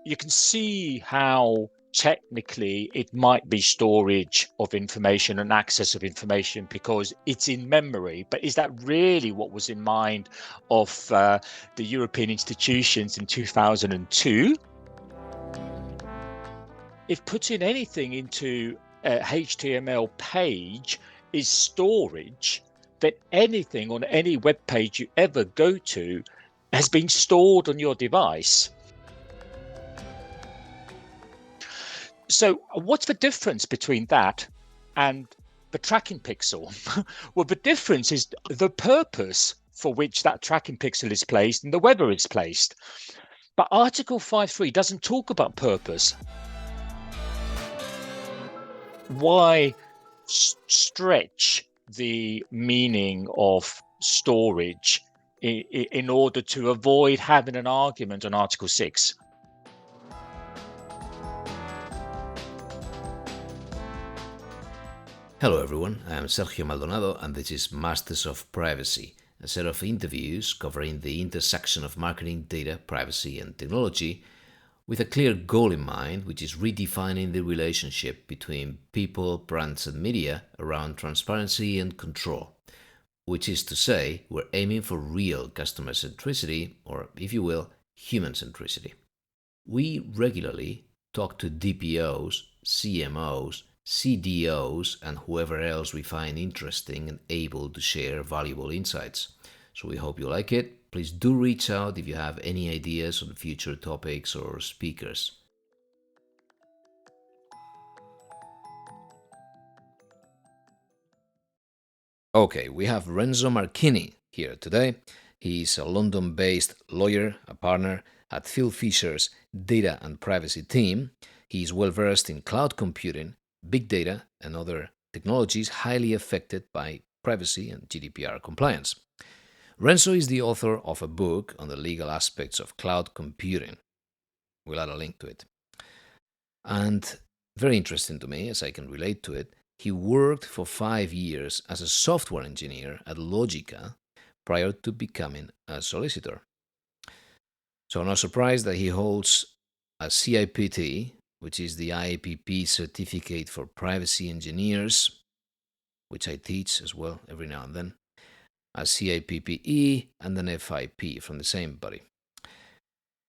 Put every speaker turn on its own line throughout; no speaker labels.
you can see how technically it might be storage of information and access of information because it's in memory. But is that really what was in mind of the European institutions in 2002? If putting anything into a HTML page is storage, then anything on any web page you ever go to has been stored on your device. So what's the difference between that and the tracking pixel? Well, the difference is the purpose for which that tracking pixel is placed and the whether it's placed. But Article 5.3 doesn't talk about purpose. Why stretch the meaning of storage in order to avoid having an argument on Article 6?
Hello everyone, I am Sergio Maldonado and this is Masters of Privacy, a set of interviews covering the intersection of marketing, data, privacy and technology with a clear goal in mind, which is redefining the relationship between people, brands and media around transparency and control. Which is to say, we're aiming for real customer centricity, or if you will, human centricity. We regularly talk to DPOs, CMOs, CDOs, and whoever else we find interesting and able to share valuable insights. So we hope you like it. Please do reach out if you have any ideas on future topics or speakers. Okay, we have Renzo Marchini here today. He's a London-based lawyer, a partner at Fieldfisher's data and privacy team. He's well-versed in cloud computing, big data, and other technologies highly affected by privacy and GDPR compliance. Renzo is the author of a book on the legal aspects of cloud computing. We'll add a link to it. And very interesting to me, as I can relate to it, he worked for 5 years as a software engineer at Logica prior to becoming a solicitor. So I'm not surprised that he holds a CIPT, which is the IAPP certificate for privacy engineers, which I teach as well every now and then, a CIPPE and an FIP from the same body.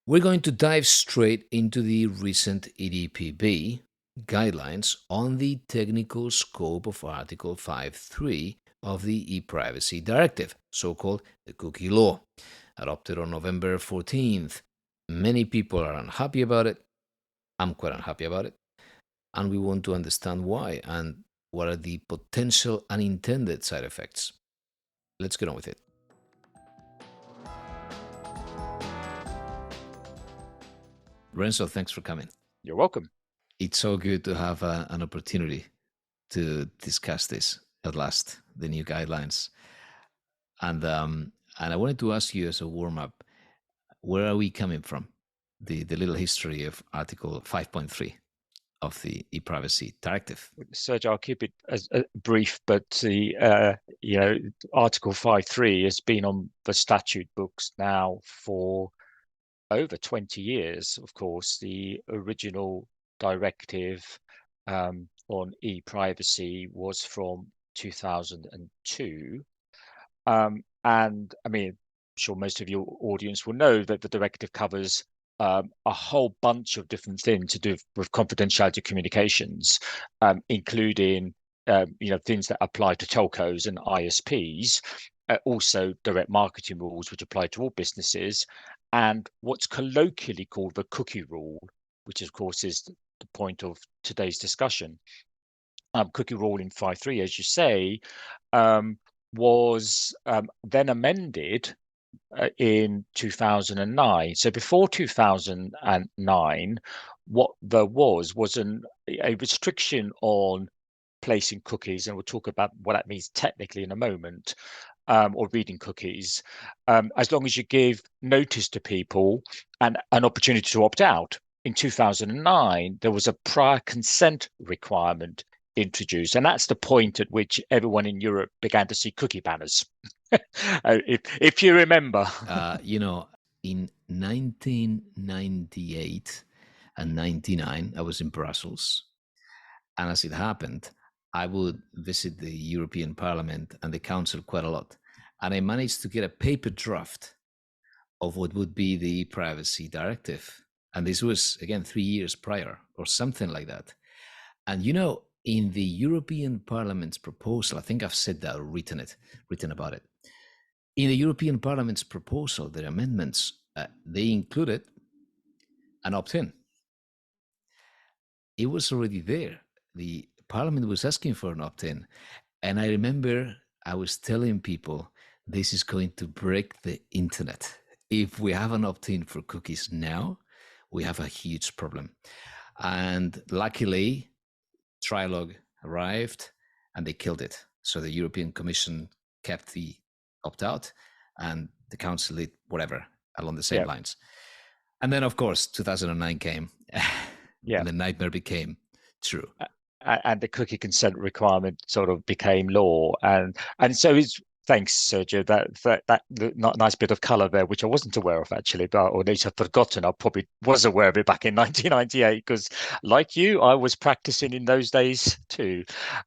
We're going to dive straight into the recent EDPB guidelines on the technical scope of Article 5.3 of the ePrivacy Directive, so-called the cookie law, adopted on November 14th. Many people are unhappy about it. I'm quite unhappy about it. And we want to understand why and what are the potential unintended side effects. Let's get on with it. Renzo, thanks for coming.
You're welcome.
It's so good to have an opportunity to discuss this at last, the new guidelines. And I wanted to ask you as a warm-up, where are we coming from? The little history of Article 5.3 of the ePrivacy Directive.
Sergio, I'll keep it as brief, but the Article 5.3 has been on the statute books now for over 20 years. Of course, the original directive on ePrivacy was from 2002, and I mean, I'm sure most of your audience will know that the directive covers a whole bunch of different things to do with confidentiality communications, including things that apply to telcos and ISPs, also direct marketing rules which apply to all businesses, and what's colloquially called the cookie rule, which of course is the point of today's discussion. Cookie rule in 5.3, as you say, was then amended in 2009. So before 2009, what there was a restriction on placing cookies, and we'll talk about what that means technically in a moment, or reading cookies, as long as you give notice to people and an opportunity to opt out. In 2009, there was a prior consent requirement introduced, and that's the point at which everyone in Europe began to see cookie banners. if you remember.
In 1998, and 99, I was in Brussels. And as it happened, I would visit the European Parliament and the Council quite a lot. And I managed to get a paper draft of what would be the Privacy Directive. And this was, again, 3 years prior or something like that. And in the European Parliament's proposal, I think I've said that or written about it. In the European Parliament's proposal, their amendments, they included an opt-in. It was already there. The Parliament was asking for an opt-in. And I remember I was telling people, this is going to break the internet. If we have an opt-in for cookies now, we have a huge problem. And luckily, Trilog arrived and they killed it. So the European Commission kept the opt-out and the Council did whatever along the same lines. And then, of course, 2009 came and the nightmare became true.
And the cookie consent requirement sort of became law. And so it's, thanks, Sergio, that nice bit of color there, which I wasn't aware of actually, but or at least I've forgotten. I probably was aware of it back in 1998 because, like you, I was practicing in those days too.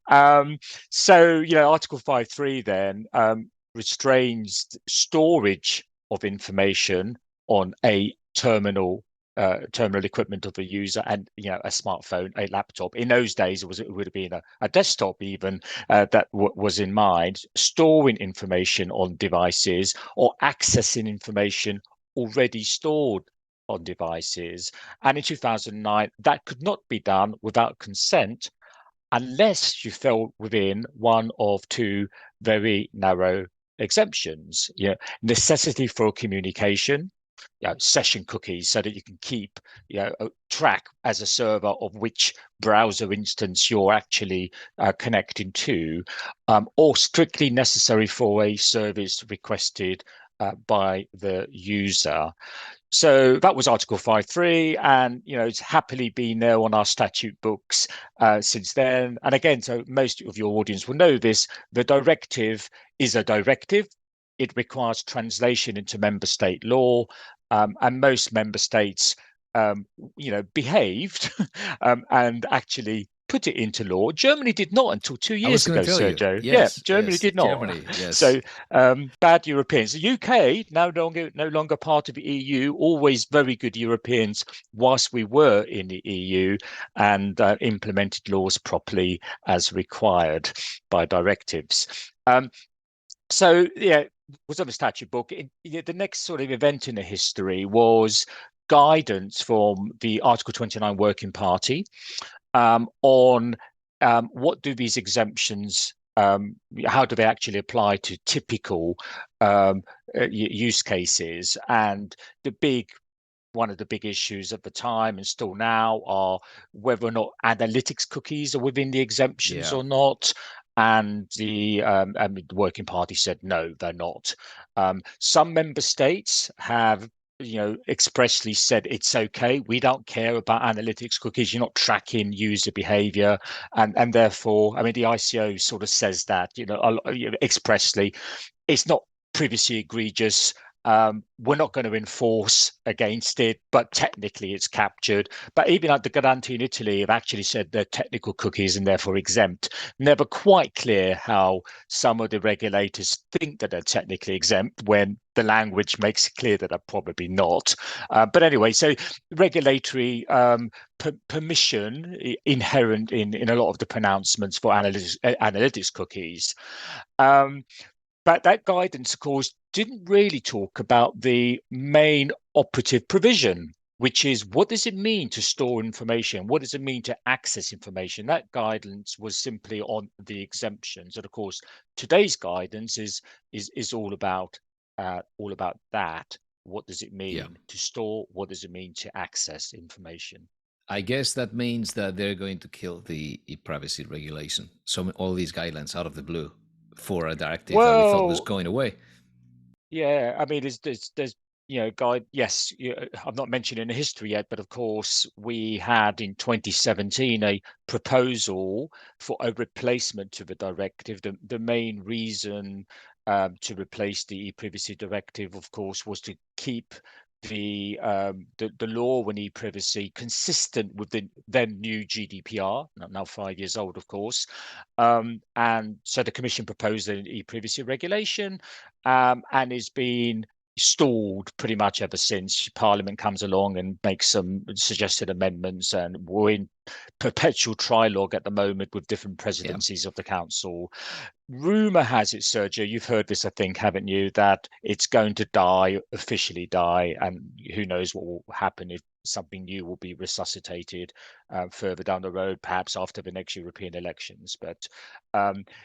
So Article 5.3 then restrains storage of information on a terminal equipment of a user, and a smartphone, a laptop. In those days, it would have been a desktop even that was in mind, storing information on devices or accessing information already stored on devices. And in 2009, that could not be done without consent unless you fell within one of two very narrow exemptions. Necessity for communication, session cookies, so that you can keep track as a server of which browser instance you're actually connecting to, or strictly necessary for a service requested by the user. So that was Article 5.3, and it's happily been there on our statute books since then. And again, so most of your audience will know this, the directive is a directive. It requires translation into member state law, and most member states behaved and actually put it into law. Germany did not until 2 years ago, Sergio.
Yes,
Germany
yes,
did not.
Germany, yes.
So bad Europeans. The UK no longer part of the EU. Always very good Europeans whilst we were in the EU, and implemented laws properly as required by directives. So was on the statute book. The next sort of event in the history was guidance from the Article 29 Working Party on what do these exemptions, how do they actually apply to typical use cases. And one of the big issues at the time and still now are whether or not analytics cookies are within the exemptions or not. And the Working Party said no, they're not. Some member states have expressly said it's okay. We don't care about analytics cookies. You're not tracking user behavior, and therefore, the ICO sort of says that expressly, it's not privacy egregious. We're not going to enforce against it, but technically it's captured. But even like the Garanti in Italy have actually said they're technical cookies and therefore exempt. Never quite clear how some of the regulators think that they're technically exempt when the language makes it clear that they're probably not. But anyway, so regulatory permission inherent in a lot of the pronouncements for analytics cookies. But that guidance, of course, didn't really talk about the main operative provision, which is what does it mean to store information? What does it mean to access information? That guidance was simply on the exemptions. And of course, today's guidance is all about that. What does it mean to store? What does it mean to access information?
I guess that means that they're going to kill the ePrivacy regulation. So all these guidelines out of the blue for a directive that we thought was going away.
Yeah, there's guide. Yes, I'm not mentioning the history yet, but of course we had in 2017 a proposal for a replacement to the directive. The main reason to replace the ePrivacy directive, of course, was to keep the law on e-privacy consistent with the then new GDPR, now 5 years old, of course. And so the Commission proposed an e-privacy regulation, and it's been stalled pretty much ever since. Parliament comes along and makes some suggested amendments, and we're in perpetual trilogue at the moment with different
Yeah.
presidencies of the council. Rumor has it, Sergio, you've heard this, I think, haven't you, that it's going to die, officially die, and who knows what will happen if something new will be resuscitated further down the road, perhaps after the next European elections. But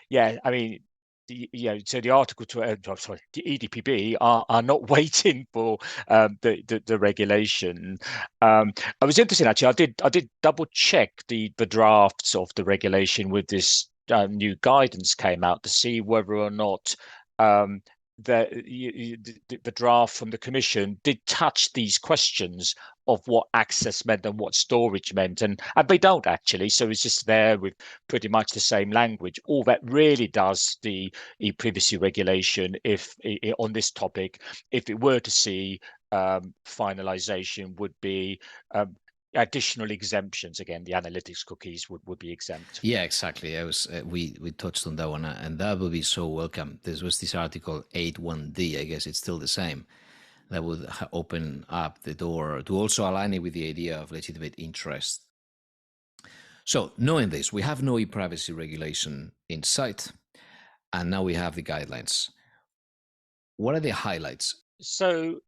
yeah, I mean, so the Article 12, sorry, the EDPB are not waiting for the regulation. I was interested, actually. I did double check the drafts of the regulation with this new guidance came out to see whether or not the draft from the Commission did touch these questions of what access meant and what storage meant, and they don't actually. So it's just there with pretty much the same language. All that really does the e-privacy regulation, if on this topic, if it were to see finalization, would be additional exemptions. Again, the analytics cookies would be exempt.
Yeah, exactly. I was we touched on that one, and that would be so welcome. This was this article 8.1d. I guess it's still the same. That would open up the door to also align it with the idea of legitimate interest. So, knowing this, we have no e-privacy regulation in sight, and now we have the guidelines. What are the highlights?
So,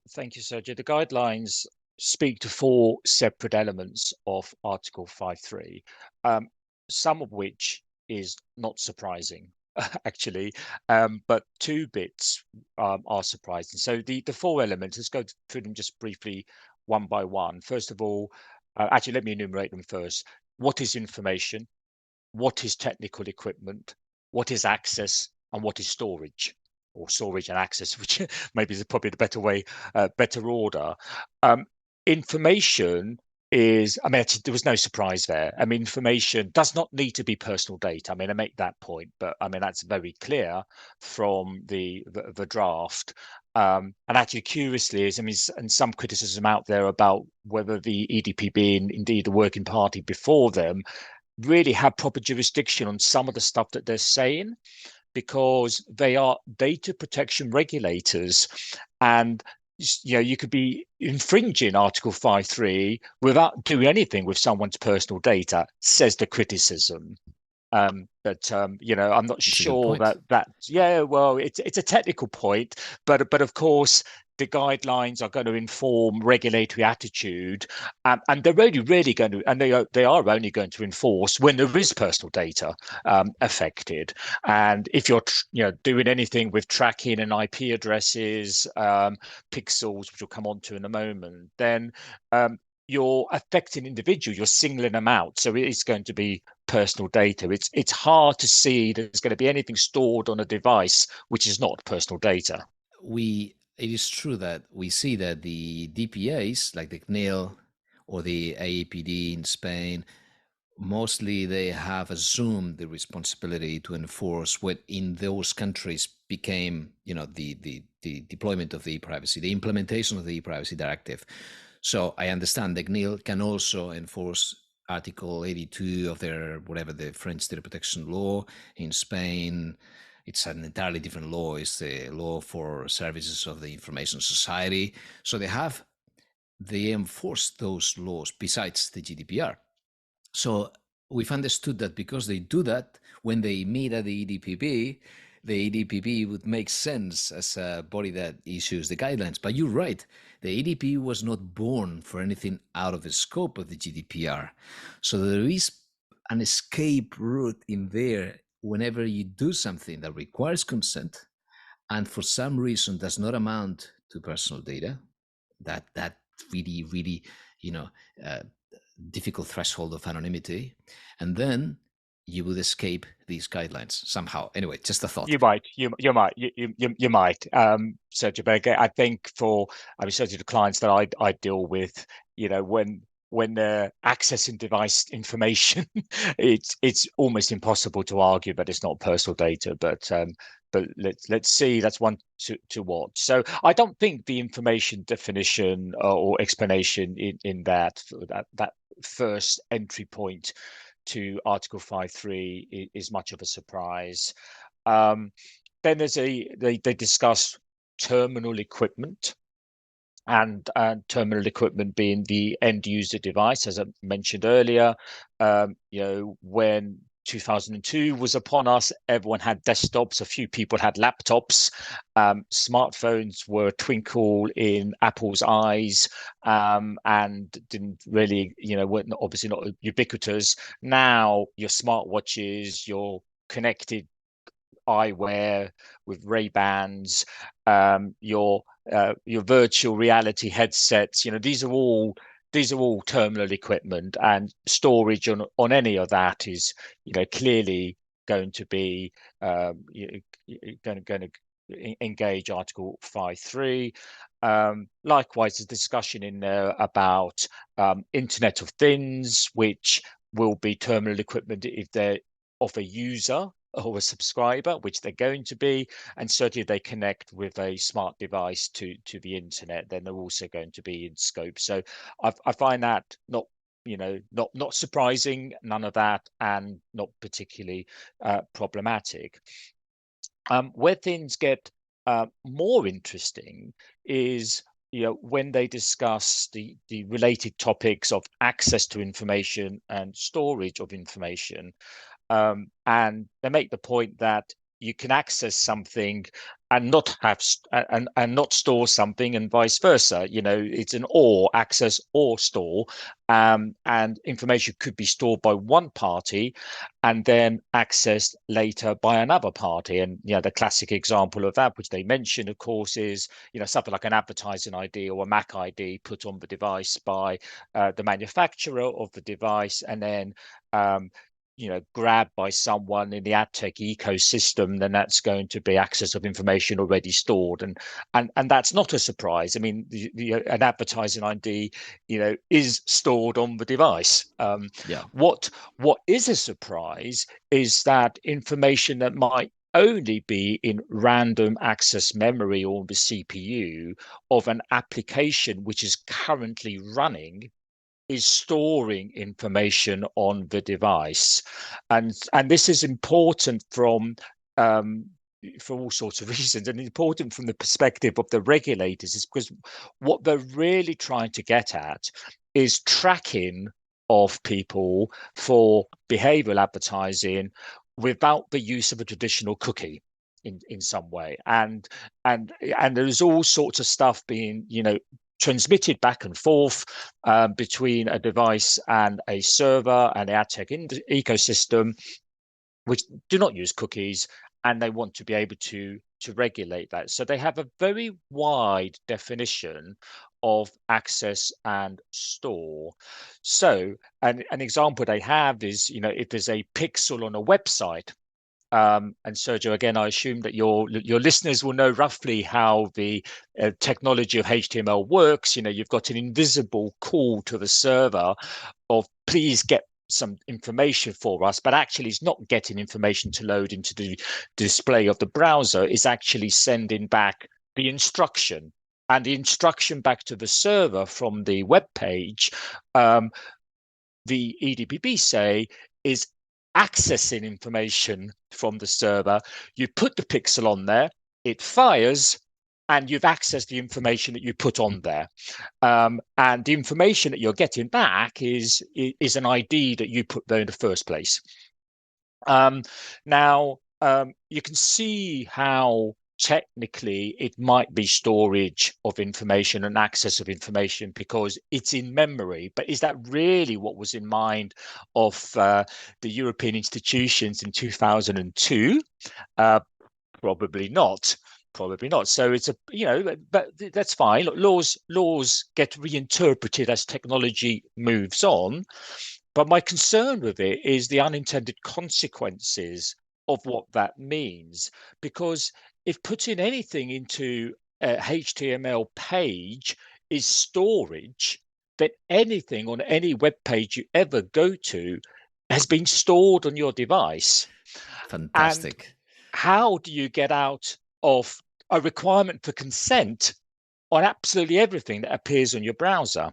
thank you, Sergio. The guidelines speak to four separate elements of Article 5.3, some of which is not surprising, actually, but two bits are surprising. So the four elements, let's go through them just briefly one by one. First of all, actually, let me enumerate them first. What is information? What is technical equipment? What is access? And what is storage? Or storage and access, which maybe is probably the better way, better order. Information is, I mean, there was no surprise there. I mean, information does not need to be personal data. I mean, I make that point, but I mean, that's very clear from the draft. And actually, curiously, is, I mean, and some criticism out there about whether the EDPB and indeed the Working Party before them really have proper jurisdiction on some of the stuff that they're saying, because they are data protection regulators, and you could be infringing Article 5.3 without doing anything with someone's personal data, says the criticism. But I'm not sure that yeah, well, it's a technical point, but of course the guidelines are going to inform regulatory attitude, and they're only really going to, and they are only going to enforce when there is personal data affected. And if you're doing anything with tracking and IP addresses, pixels, which we'll come on to in a moment, then you're affecting individuals, you're singling them out. So it is going to be personal data. It's hard to see there's going to be anything stored on a device which is not personal data.
It is true that we see that the DPAs, like the CNIL or the IAPP in Spain, mostly they have assumed the responsibility to enforce what in those countries became, the deployment of the e-privacy, the implementation of the e-privacy directive. So I understand the CNIL can also enforce Article 82 of the French data protection law. In Spain, it's an entirely different law. It's the law for services of the information society. So they enforce those laws besides the GDPR. So we've understood that because they do that, when they meet at the EDPB would make sense as a body that issues the guidelines. But you're right, the EDPB was not born for anything out of the scope of the GDPR. So there is an escape route in there whenever you do something that requires consent and for some reason does not amount to personal data, that really difficult threshold of anonymity, and then you would escape these guidelines somehow. Anyway, just a thought.
You might, Sergio. But again, I think certainly the clients that I deal with, when when they're accessing device information, it's almost impossible to argue that it's not personal data. But let's see. That's one to watch. So I don't think the information definition or explanation in that first entry point to Article 5.3 is much of a surprise. Then they discuss terminal equipment, and terminal equipment being the end user device, as I mentioned earlier. When 2002 was upon us, everyone had desktops, a few people had laptops. Smartphones were a twinkle in Apple's eyes, and didn't really, weren't obviously not ubiquitous. Now your smartwatches, your connected eyewear with Ray-Bans, your virtual reality headsets. These are all terminal equipment, and storage on any of that is clearly going to be going to engage Article 5.3. Likewise, there's discussion in there about Internet of Things, which will be terminal equipment if they're of a user or a subscriber, which they're going to be, and certainly if they connect with a smart device to the internet, then they're also going to be in scope. So I find that not surprising, none of that, and not particularly problematic. Where things get more interesting is when they discuss the related topics of access to information and storage of information. And they make the point that you can access something and not have and not store something, and vice versa. It's an or access or store, and information could be stored by one party and then accessed later by another party. And the classic example of that, which they mention, of course, is something like an advertising ID or a MAC ID put on the device by the manufacturer of the device, and then grabbed by someone in the ad tech ecosystem, then that's going to be access of information already stored, and that's not a surprise. I mean, an advertising ID, is stored on the device. What is a surprise is that information that might only be in random access memory or the CPU of an application which is currently running is storing information on the device, and this is important for all sorts of reasons, and important from the perspective of the regulators, is because what they're really trying to get at is tracking of people for behavioral advertising without the use of a traditional cookie in some way, and there's all sorts of stuff being transmitted back and forth between a device and a server and the ad tech ecosystem, which do not use cookies, and they want to be able to regulate that. So they have a very wide definition of access and store. So an example they have is, if there's a pixel on a website, and Sergio, again, I assume that your listeners will know roughly how the technology of HTML works. You've got an invisible call to the server of please get some information for us, but actually it's not getting information to load into the display of the browser. It's actually sending back the instruction, and the instruction back to the server from the web page, the EDPB say, is accessing information from the server. You put the pixel on there, it fires, and you've accessed the information that you put on there. And the information that you're getting back is an ID that you put there in the first place. Now, you can see how technically it might be storage of information and access of information because it's in memory, but is that really what was in mind of the European institutions in 2002? Probably not. So it's but that's fine. Laws get reinterpreted as technology moves on. But my concern with it is the unintended consequences of what that means, because if putting anything into a HTML page is storage, that anything on any web page you ever go to has been stored on your device. And
Fantastic.
how do you get out of a requirement for consent on absolutely everything that appears on your browser?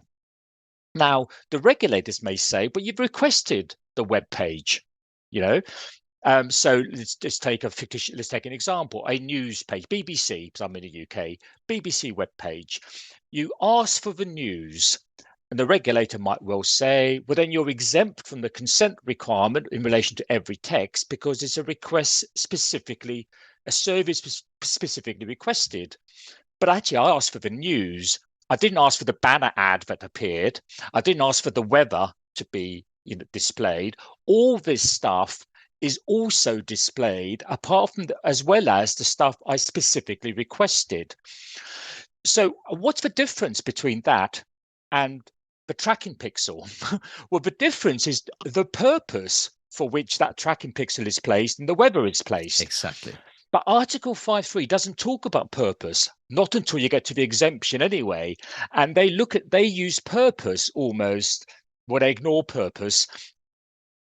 Now, the regulators may say, but you've requested the web page, you know. So let's just take let's take an example, a news page, BBC, because I'm in the UK, BBC web page. You ask for the news, and the regulator might well say, well, then you're exempt from the consent requirement in relation to every text because it's a request specifically, a service specifically requested. But actually, I asked for the news. I didn't ask for the banner ad that appeared. I didn't ask for the weather to be displayed. All this stuff is also displayed apart from as well as the stuff I specifically requested. So what's the difference between that and the tracking pixel? Well, the difference is the purpose for which that tracking pixel is placed and the weather is placed.
Exactly.
But Article 5.3 doesn't talk about purpose, not until you get to the exemption anyway. And they use purpose almost, well, they ignore purpose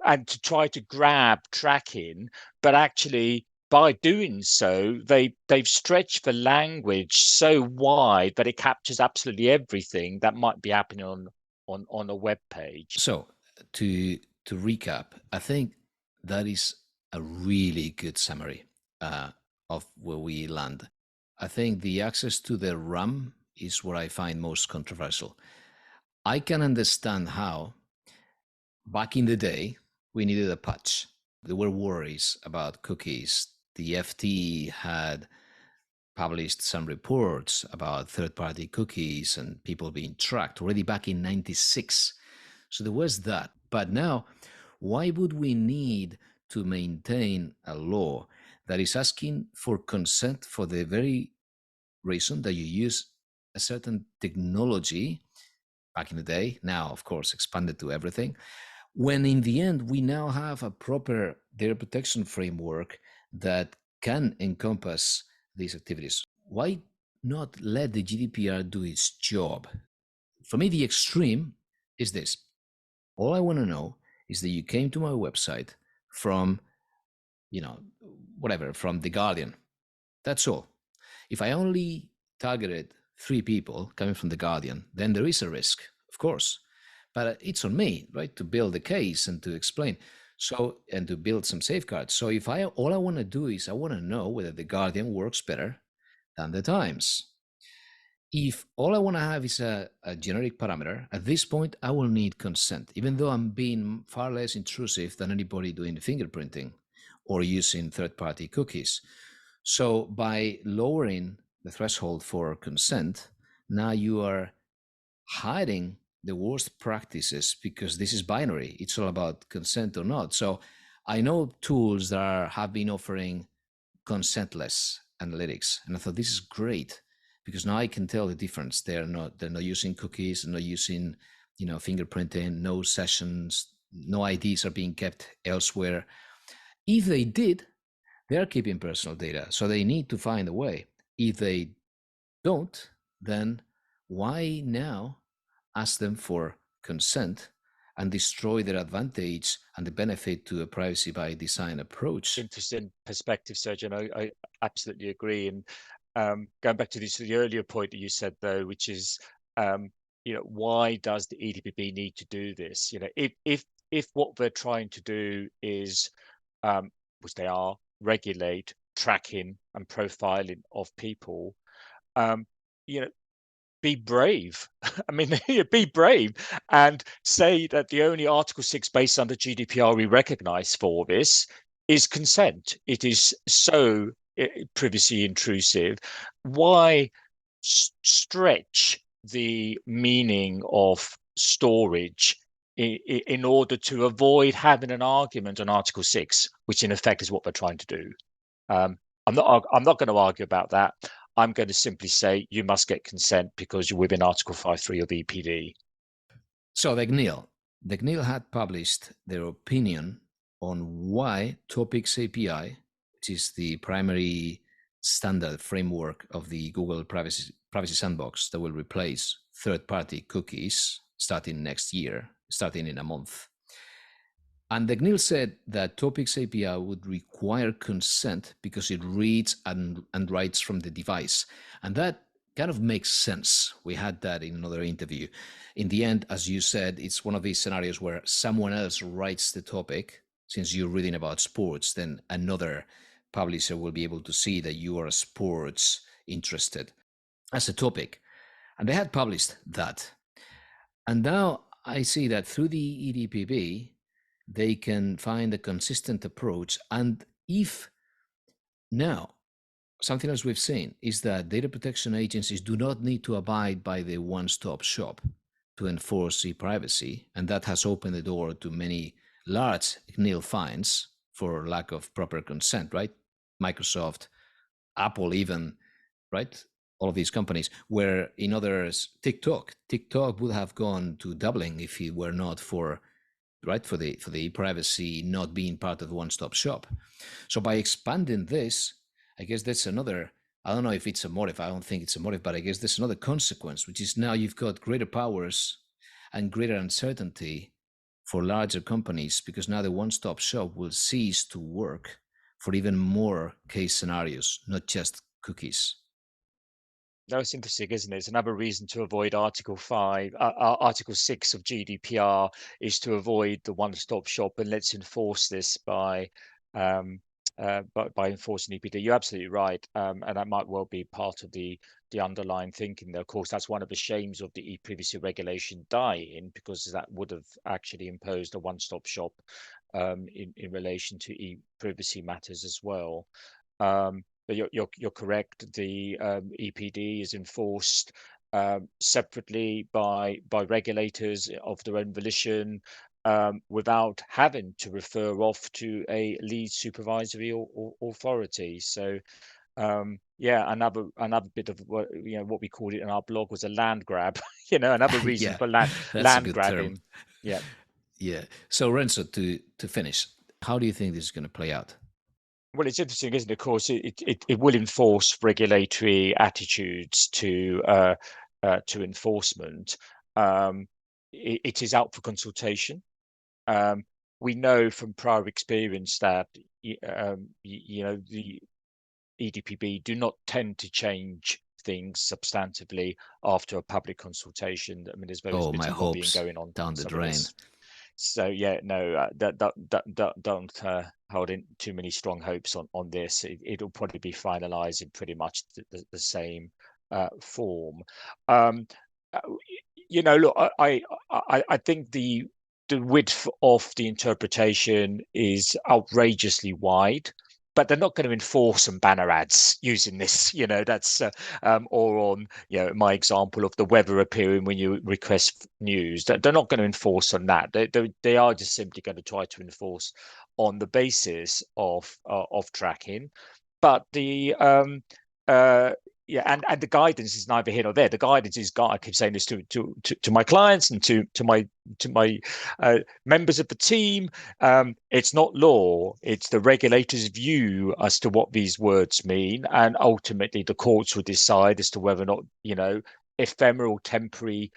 and to try to grab tracking, but actually by doing so, they've stretched the language so wide that it captures absolutely everything that might be happening on a web page.
So to recap, I think that is a really good summary of where we land. I think the access to the RAM is what I find most controversial. I can understand how back in the day we needed a patch. There were worries about cookies. The FT had published some reports about third-party cookies and people being tracked already back in 96. So there was that. But now, why would we need to maintain a law that is asking for consent for the very reason that you use a certain technology back in the day, now, of course, expanded to everything, when in the end, we now have a proper data protection framework that can encompass these activities? Why not let the GDPR do its job? For me, the extreme is this. All I want to know is that you came to my website from, whatever, from The Guardian. That's all. If I only targeted 3 people coming from The Guardian, then there is a risk, of course. But it's on me, right, to build a case and to explain. So, and to build some safeguards. So if all I want to do is I want to know whether The Guardian works better than The Times. If all I want to have is a generic parameter, at this point, I will need consent, even though I'm being far less intrusive than anybody doing fingerprinting or using third-party cookies. So by lowering the threshold for consent, now you are hiding the worst practices because this is binary. It's all about consent or not. So I know tools that have been offering consentless analytics, and I thought this is great because now I can tell the difference. They're not using cookies, they're not using fingerprinting, no sessions, no IDs are being kept elsewhere. If they did, they are keeping personal data, so they need to find a way. If they don't, then why now ask them for consent and destroy their advantage and the benefit to a privacy by design approach?
Interesting perspective, Sergio. I absolutely agree. And going back to the earlier point that you said, though, which is, why does the EDPB need to do this? If what they're trying to do is, which they are, regulate tracking and profiling of people, be brave. I mean, be brave and say that the only Article 6 based under GDPR we recognize for this is consent. It is so privacy intrusive. Why stretch the meaning of storage in order to avoid having an argument on Article 6, which in effect is what they're trying to do? I'm not going to argue about that. I'm going to simply say you must get consent because you're within Article 5.3 of the EPD.
So the CNIL had published their opinion on why Topics API, which is the primary standard framework of the Google Privacy Sandbox that will replace third-party cookies, starting next year, starting in a month. And the CNIL said that Topics API would require consent because it reads and writes from the device. And that kind of makes sense. We had that in another interview. In the end, as you said, it's one of these scenarios where someone else writes the topic. Since you're reading about sports, then another publisher will be able to see that you are sports interested as a topic. And they had published that. And now I see that through the EDPB, they can find a consistent approach. And if now, something else we've seen is that data protection agencies do not need to abide by the one-stop shop to enforce ePrivacy, and that has opened the door to many large CNIL fines for lack of proper consent, right? Microsoft, Apple even, right? All of these companies, where in others, TikTok would have gone to doubling if it were not for the privacy not being part of the one-stop shop. So by expanding this, I guess that's another, I don't know if it's a motive, I don't think it's a motive, but I guess there's another consequence, which is now you've got greater powers and greater uncertainty for larger companies, because now the one-stop shop will cease to work for even more case scenarios, not just cookies.
No, it's interesting, isn't it? It's another reason to avoid Article 5. Article 6 of GDPR is to avoid the one-stop shop, and let's enforce this um, by enforcing EPD. You're absolutely right, and that might well be part of the underlying thinking there. Of course, that's one of the shames of the e-privacy regulation dying, because that would have actually imposed a one-stop shop in relation to e-privacy matters as well. But you're correct. The EPD is enforced separately by regulators of their own volition, without having to refer off to a lead supervisory or authority. So yeah, another bit of what what we called it in our blog was a land grab. Another reason
Yeah,
for
that's a
land
good term.
grabbing. Yeah.
Yeah. So Renzo, to finish, how do you think this is going to play out?
Well, it's interesting, isn't it? Of course, it will enforce regulatory attitudes to enforcement. It is out for consultation. We know from prior experience that the EDPB do not tend to change things substantively after a public consultation. I mean, there's various
Oh,
bits
my
of lobbying
hopes
going on
down the
some of
drain.
this. So yeah, no, don't hold in too many strong hopes on this. It'll probably be finalised in pretty much the same form. Um, uh, Look, I think the width of the interpretation is outrageously wide, but they're not going to enforce some banner ads using this. That's or on my example of the weather appearing when you request news. They're not going to enforce on that. They are just simply going to try to enforce on the basis of tracking. But the yeah, and the guidance is neither here nor there. The guidance is, I keep saying this to my clients and to my members of the team. It's not law; it's the regulator's view as to what these words mean, and ultimately the courts will decide as to whether or not ephemeral, temporary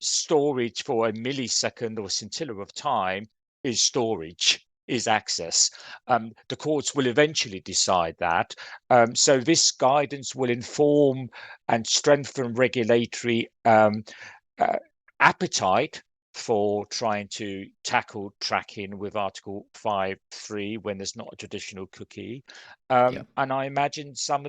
storage for a millisecond or scintilla of time is storage, is access. The courts will eventually decide that. So this guidance will inform and strengthen regulatory appetite for trying to tackle tracking with Article 5.3 when there's not a traditional cookie.
Yeah.
And I imagine some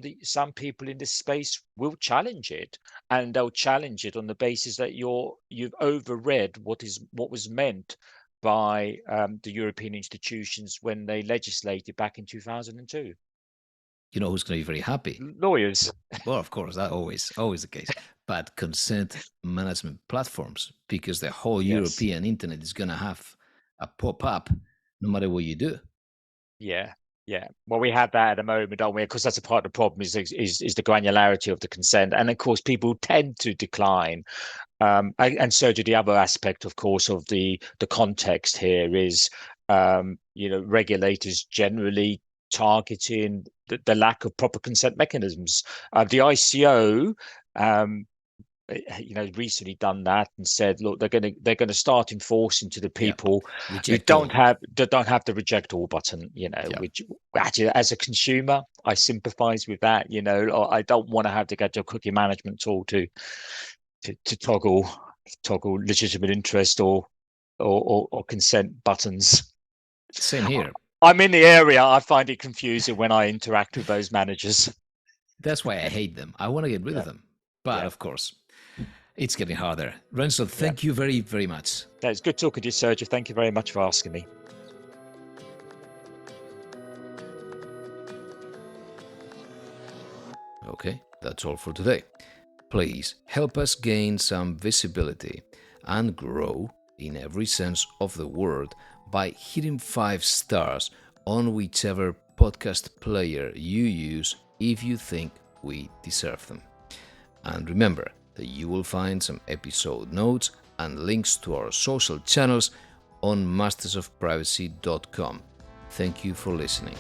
people in this space will challenge it, and they'll challenge it on the basis that you've overread what was meant by the European institutions when they legislated back in 2002.
You know who's going to be very happy?
Lawyers.
Well, of course, that always the case. But consent management platforms, because the whole
Yes.
European internet is going to have a pop-up no matter what you do.
Yeah, yeah. Well, we have that at the moment, don't we? Because that's a part of the problem is the granularity of the consent, and of course, people tend to decline. And so do the other aspect, of course, of the context here is, regulators generally targeting the lack of proper consent mechanisms. The ICO recently done that and said, look, they're gonna start enforcing to the people who
Reject
don't
all.
have the reject all button. Which actually, as a consumer, I sympathise with that. I don't want to have to get a cookie management tool to toggle legitimate interest or consent buttons.
Same here.
I'm in the area. I find it confusing when I interact with those managers.
That's why I hate them. I want to get rid of them. But of course, it's getting harder. Renzo, thank you very, very much.
It's good talking to you, Sergio. Thank you very much for asking me.
Okay, that's all for today. Please help us gain some visibility and grow in every sense of the word by hitting 5 stars on whichever podcast player you use if you think we deserve them. And remember that you will find some episode notes and links to our social channels on mastersofprivacy.com. Thank you for listening.